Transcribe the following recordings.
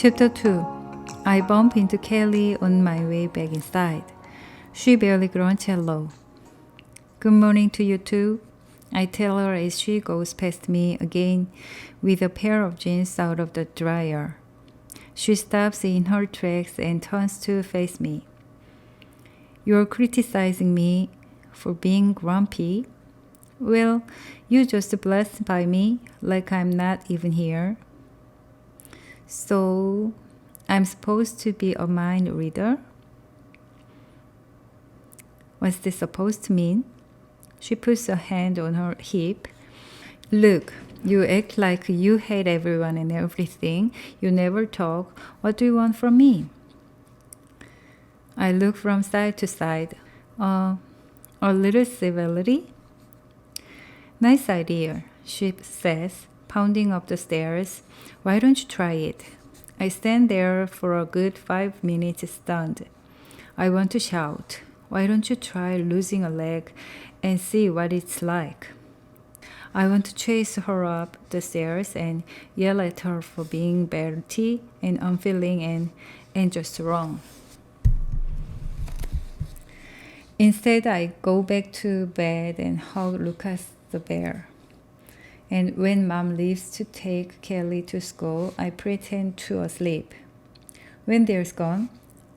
Chapter 2. I bump into Kelly on my way back inside. She barely grunts hello. Good morning to you too, I tell her as she goes past me again with a pair of jeans out of the dryer. She stops in her tracks and turns to face me. You're criticizing me for being grumpy? Well, you just blessed by me like I'm not even here. So, I'm supposed to be a mind reader? What's this supposed to mean? She puts a hand on her hip. Look, you act like you hate everyone and everything. You never talk. What do you want from me? I look from side to side. A little civility? Nice idea, she says, pounding up the stairs. Why don't you try it? I stand there for a good 5 minutes stunned. I want to shout. Why don't you try losing a leg and see what it's like? I want to chase her up the stairs and yell at her for being batty and unfeeling and just wrong. Instead, I go back to bed and hug Lucas the bear. And when Mom leaves to take Kelly to school, I pretend to asleep. When they're gone,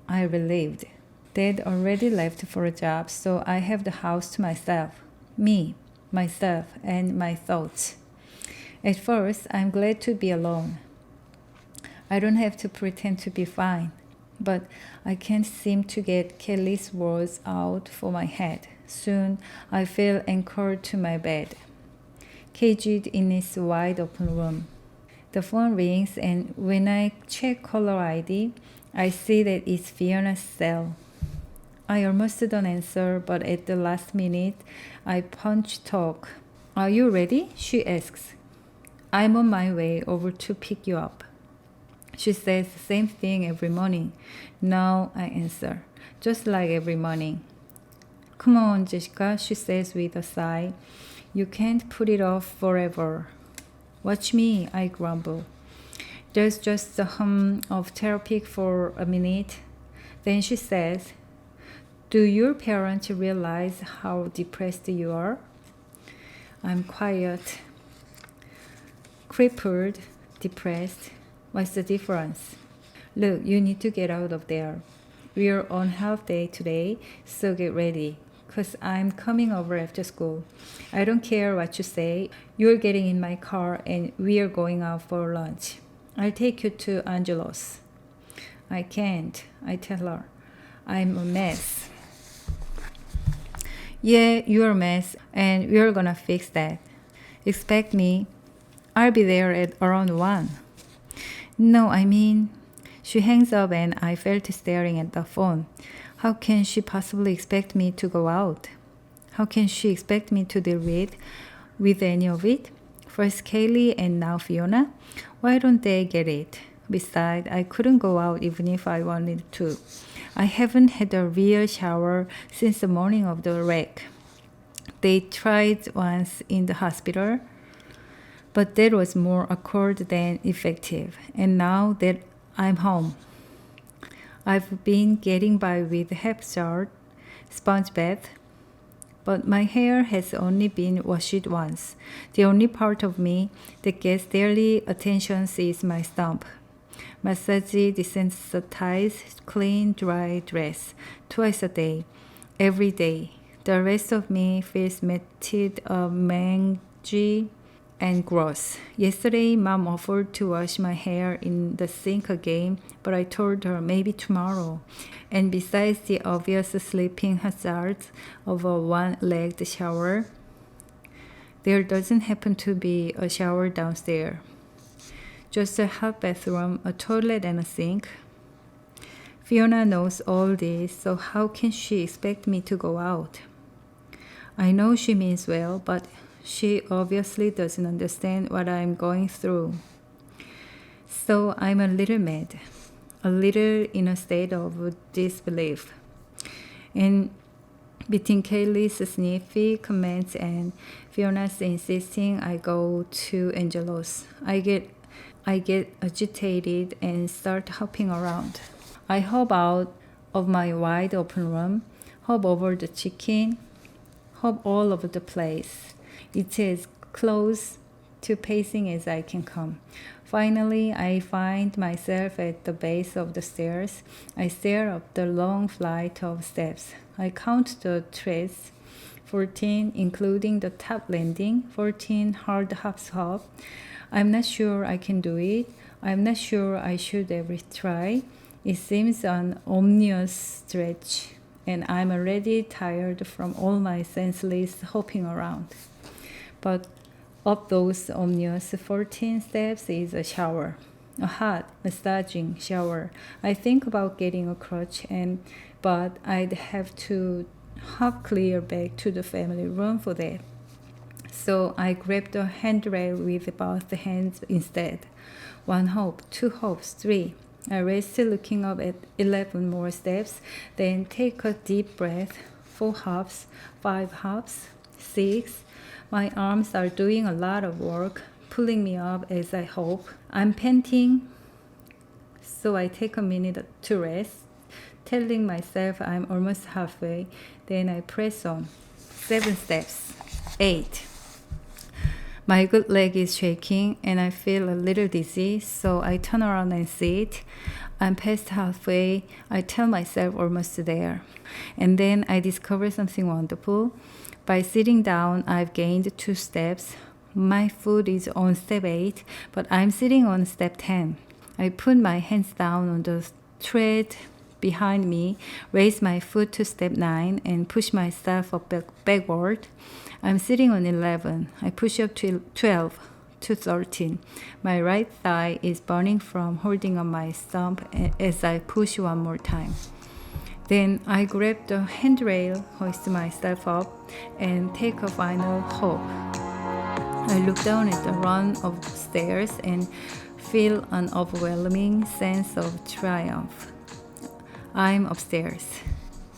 I'm relieved. Dad already left for a job, so I have the house to myself. Me, myself, and my thoughts. At first, I'm glad to be alone. I don't have to pretend to be fine, but I can't seem to get Kelly's words out for my head. Soon, I feel anchored to my bed, caged in its wide open room. The phone rings, and when I check caller ID, I see that it's Fiona's cell. I almost don't answer, but at the last minute, I punch talk. Are you ready? She asks. I'm on my way over to pick you up. She says the same thing every morning. No, I answer, just like every morning. Come on, Jessica, she says with a sigh. You can't put it off forever. Watch me, I grumble. There's just the hum of therapy for a minute. Then she says, do your parents realize how depressed you are? I'm quiet, crippled, depressed. What's the difference? Look, you need to get out of there. We're on half day today, so get ready. Because I'm coming over after school. I don't care what you say. You're getting in my car and we're going out for lunch. I'll take you to Angelo's. I can't, I tell her. I'm a mess. Yeah, you're a mess and we're gonna fix that. Expect me. I'll be there at around 1. No, I mean... She hangs up and I fell to staring at the phone. How can she possibly expect me to go out? How can she expect me to deal with any of it? First Kaylee and now Fiona? Why don't they get it? Besides, I couldn't go out even if I wanted to. I haven't had a real shower since the morning of the wreck. They tried once in the hospital, but that was more awkward than effective. And now that I'm home, I've been getting by with half shower, sponge bath, but my hair has only been washed once. The only part of me that gets daily attention is my stump. Massage desensitized, clean, dry dress, twice a day, every day. The rest of me feels matted, mangy, and gross. Yesterday, Mom offered to wash my hair in the sink again, but I told her maybe tomorrow. And besides the obvious sleeping hazards of a one-legged shower, there doesn't happen to be a shower downstairs. Just a hot bathroom, a toilet, and a sink. Fiona knows all this, so how can she expect me to go out? I know she means well, but she obviously doesn't understand what I'm going through. So I'm a little mad, a little in a state of disbelief. And between Kaylee's sniffy comments and Fiona's insisting I go to Angelo's, I get I get agitated and start hopping around. I hop out of my wide open room, hop over the chicken, hop all over the place. It's as close to pacing as I can come. Finally, I find myself at the base of the stairs. I stare up the long flight of steps. I count the treads, 14 including the top landing, 14 hard hops hop. I'm not sure I can do it. I'm not sure I should ever try. It seems an ominous stretch, and I'm already tired from all my senseless hopping around. But up those ominous 14 steps is a shower, a hot, massaging shower. I think about getting a crutch, but I'd have to hop clear back to the family room for that. So I grabbed the handrail with both hands instead. 1 hop, 2 hops, 3. I rest looking up at 11 more steps, then take a deep breath. 4 hops, 5 hops, 6. My arms are doing a lot of work, pulling me up as I hop. I'm panting, so I take a minute to rest, telling myself I'm almost halfway. Then I press on. 7 steps, 8. My good leg is shaking and I feel a little dizzy, so I turn around and sit. I'm past halfway. I tell myself almost there. And then I discover something wonderful. By sitting down, I've gained 2 steps. My foot is on step 8, but I'm sitting on step 10. I put my hands down on the tread behind me, raise my foot to step 9, and push myself up backward. I'm sitting on 11. I push up to 12 to 13. My right thigh is burning from holding on my stump as I push one more time. Then I grab the handrail, hoist myself up, and take a final hop. I look down at the run of stairs and feel an overwhelming sense of triumph. I'm upstairs.